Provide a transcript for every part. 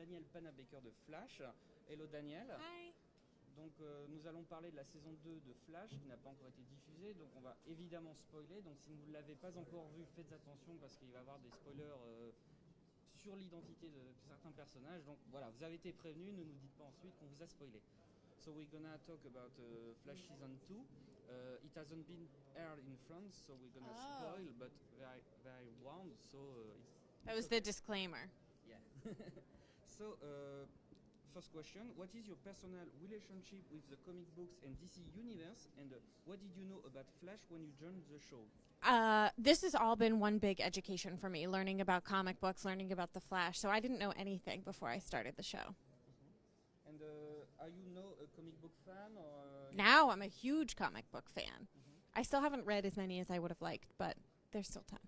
Daniel Panabaker de Flash. Hello Daniel. Hi. Donc nous allons parler de la saison 2 de Flash qui n'a pas encore été diffusée, donc on va évidemment spoiler. Donc si vous ne l'avez pas encore vu, faites attention parce qu'il va y avoir des spoilers sur l'identité de certains personnages. Donc voilà, vous avez été prévenus, ne nous dites pas ensuite qu'on vous a spoilé. So we're gonna talk about Flash season 2. It hasn't been aired in France, so we're gonna spoil, but very warned. So That was the disclaimer. yeah. So first question: what is your personal relationship with the comic books and DC universe, and what did you know about Flash when you joined the show? This has all been one big education for me, learning about comic books, learning about the Flash. So I didn't know anything before I started the show. And are you now a comic book fan, or Now I'm a huge comic book fan. I still haven't read as many as I would have liked, but there's still time.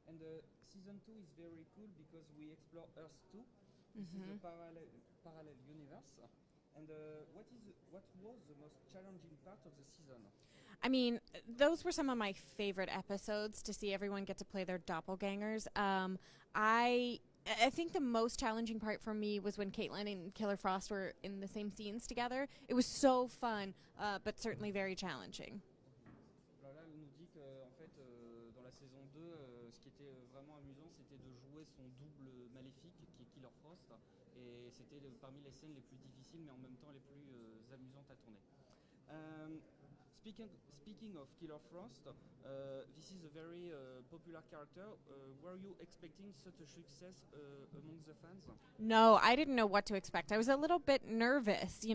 And season 2 is very cool because we explore Earth 2. This is a parallel universe. And what was the most challenging part of the season? I mean, those were some of my favorite episodes to see everyone get to play their doppelgangers. I think the most challenging part for me was when Caitlin and Killer Frost were in the same scenes together. It was so fun, but certainly very challenging. Alors là, on nous dit que en fait, dans la saison 2, ce qui était vraiment amusant, c'était de jouer son double maléfique, qui est Killer Frost, et c'était parmi les scènes les plus difficiles, mais en même temps les plus amusantes à tourner. Speaking of Killer Frost, this is a very popular character. Were you expecting such a success among the fans? No, I didn't know what to expect. I was a little bit nervous,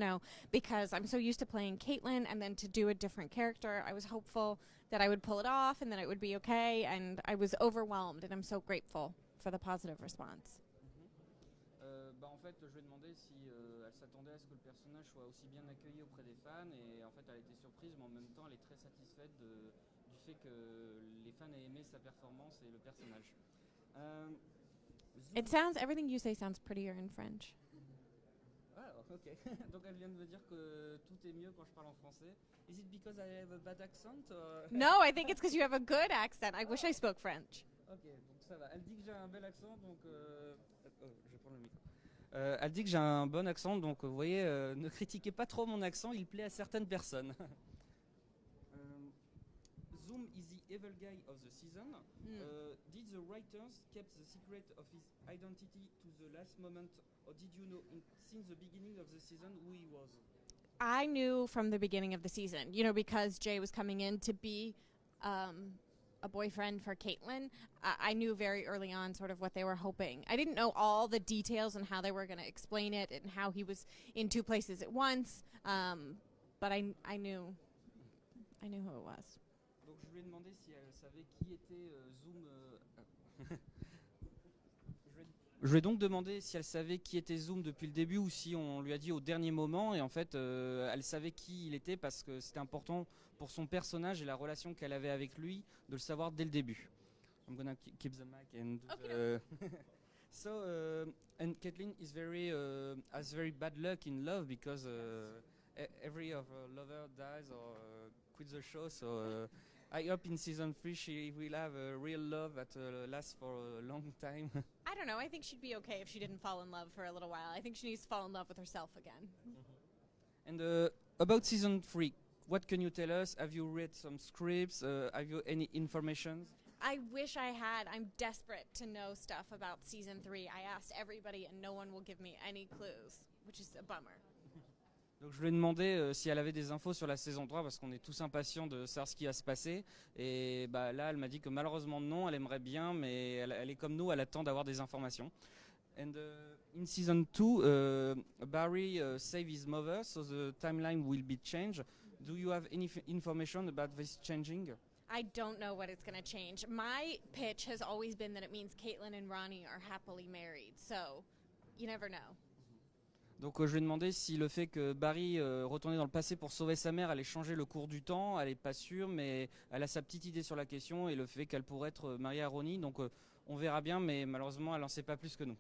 because I'm so used to playing Caitlin, and then to do a different character, I was hopeful that I would pull it off and that it would be okay, and I was overwhelmed, and I'm so grateful for the positive response. En fait, je lui ai demandé si elle s'attendait à ce que le personnage soit aussi bien accueilli auprès des fans, et en fait, elle a été surprise, mais en même temps, elle est très satisfaite du fait que les fans aient aimé sa performance et le personnage. Everything you say sounds prettier in French. Ah, ok. Donc elle vient de me dire que tout est mieux quand je parle en français. Is it because I have a bad accent? Or... No, I think it's because you have a good accent. I wish I spoke French. Ok, donc ça va. Elle dit que j'ai un bel accent, donc... je vais prendre le micro. Elle dit que j'ai un bon accent, donc vous voyez, ne critiquez pas trop mon accent, il plaît à certaines personnes. Zoom is the evil guy of the season. Did the writers keep the secret of his identity to the last moment, or did you know since the beginning of the season who he was? I knew from the beginning of the season, because Jay was coming in to be a boyfriend for Caitlin. I knew very early on sort of what they were hoping. I didn't know all the details and how they were going to explain it and how he was in two places at once, but I knew who it was. Donc je lui ai demandé si elle savait qui était Zoom. Je lui ai donc demandé si elle savait qui était Zoom depuis le début ou si on lui a dit au dernier moment, et en fait elle savait qui il était parce que c'était important pour son personnage et la relation qu'elle avait avec lui de le savoir dès le début. I'm gonna keep the mic and so and Caitlin is has very bad luck in love because every of her lover dies or quits the show, so I hope in season 3 she will have a real love that lasts for a long time. I don't know. I think she'd be okay if she didn't fall in love for a little while. I think she needs to fall in love with herself again. And about season 3, what can you tell us? Have you read some scripts? Have you any information? I wish I had. I'm desperate to know stuff about season 3. I asked everybody and no one will give me any clues, which is a bummer. Donc je lui ai demandé si elle avait des infos sur la saison 3 parce qu'on est tous impatients de savoir ce qui va se passer. Et bah, là, elle m'a dit que malheureusement non, elle aimerait bien, mais elle est comme nous, elle attend d'avoir des informations. And in season 2, Barry saved his mother, so the timeline will be changed. Do you have any information about this changing? I don't know what it's going to change. My pitch has always been that it means Caitlin and Ronnie are happily married, so you never know. Donc je lui ai demandé si le fait que Barry retournait dans le passé pour sauver sa mère allait changer le cours du temps. Elle n'est pas sûre, mais elle a sa petite idée sur la question et le fait qu'elle pourrait être mariée à Ronnie. Donc on verra bien, mais malheureusement elle n'en sait pas plus que nous.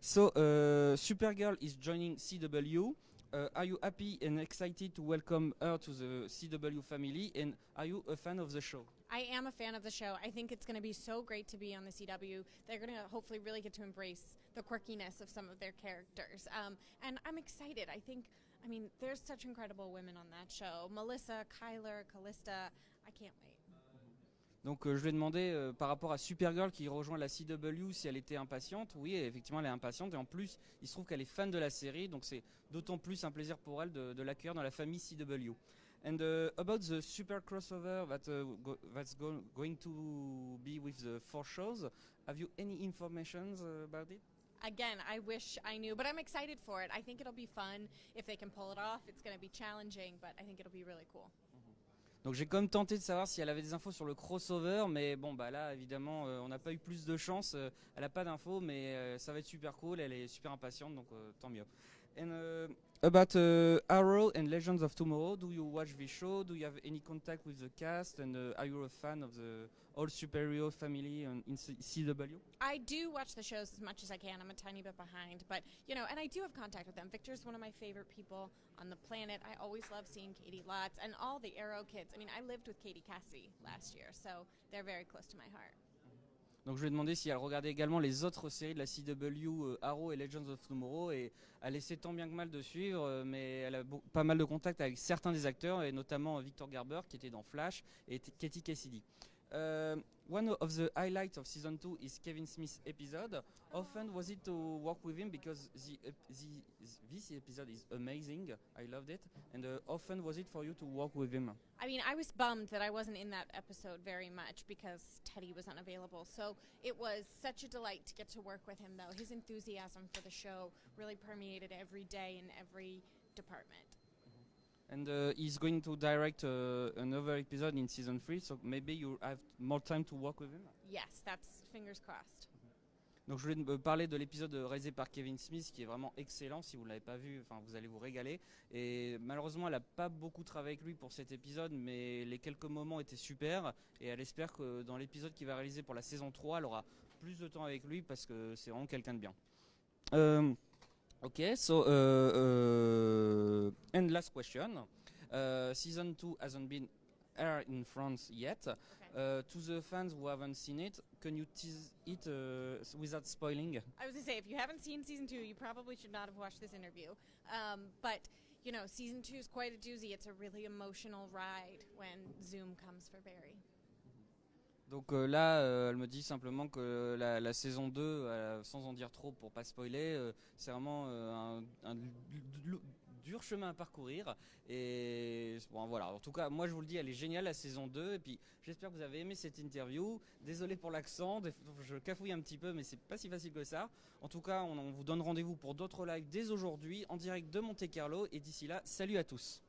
So Supergirl is joining CW. Are you happy and excited to welcome her to the CW family? And are you a fan of the show? I am a fan of the show. I think it's going to be so great to be on the CW. They're going to hopefully really get to embrace the quirkiness of some of their characters. And I'm excited. I mean, there's such incredible women on that show. Melissa, Kyler, Callista. I can't wait. Donc je lui ai demandé par rapport à Supergirl qui rejoint la CW si elle était impatiente. Oui, effectivement elle est impatiente et en plus il se trouve qu'elle est fan de la série, donc c'est d'autant plus un plaisir pour elle de l'accueillir dans la famille CW. And about the super crossover that's going to be with the 4 shows, have you any information about it? Again, I wish I knew, but I'm excited for it. I think it'll be fun if they can pull it off. It's going to be challenging, but I think it'll be really cool. Donc j'ai quand même tenté de savoir si elle avait des infos sur le crossover, mais bon bah là évidemment on n'a pas eu plus de chance, elle n'a pas d'infos, mais ça va être super cool, elle est super impatiente, donc tant mieux. And about Arrow and Legends of Tomorrow, do you watch the show? Do you have any contact with the cast? And are you a fan of the all superhero family in CW? I do watch the shows as much as I can. I'm a tiny bit behind, but and I do have contact with them. Victor's one of my favorite people on the planet. I always love seeing Katie Lotz and all the Arrow kids. I mean, I lived with Katie Cassie last year, so they're very close to my heart. Donc je lui ai demandé si elle regardait également les autres séries de la CW, Arrow et Legends of Tomorrow, et elle essaie tant bien que mal de suivre, mais elle a pas mal de contacts avec certains des acteurs, et notamment Victor Garber qui était dans Flash et Katie Cassidy. One of the highlights of season 2 is Kevin Smith's episode. Often was it to work with him because this episode is amazing. I loved it. And often was it for you to work with him? I mean, I was bummed that I wasn't in that episode very much because Teddy was unavailable. So it was such a delight to get to work with him, though. His enthusiasm for the show really permeated every day in every department. And he's going to direct another episode in season 3, so maybe you have more time to work with him? Yes, that's fingers crossed. Donc je voulais parler de l'épisode réalisé par Kevin Smith qui est vraiment excellent. Si vous ne l'avez pas vu, vous allez vous régaler. Et malheureusement elle n'a pas beaucoup travaillé avec lui pour cet épisode, mais les quelques moments étaient super. Et elle espère que dans l'épisode qu'il va réaliser pour la saison 3, elle aura plus de temps avec lui parce que c'est vraiment quelqu'un de bien. Okay, so and last question. Season 2 hasn't been aired in France yet. Okay. To the fans who haven't seen it, can you tease it without spoiling? I was going to say, if you haven't seen season 2, you probably should not have watched this interview. But, season 2 is quite a doozy. It's a really emotional ride when Zoom comes for Barry. Donc là, elle me dit simplement que la saison 2, sans en dire trop pour pas spoiler, c'est vraiment un dur chemin à parcourir. Et bon, voilà, en tout cas, moi je vous le dis, elle est géniale la saison 2. Et puis j'espère que vous avez aimé cette interview. Désolé pour l'accent, je cafouille un petit peu, mais c'est pas si facile que ça. En tout cas, on vous donne rendez-vous pour d'autres lives dès aujourd'hui en direct de Monte Carlo. Et d'ici là, salut à tous.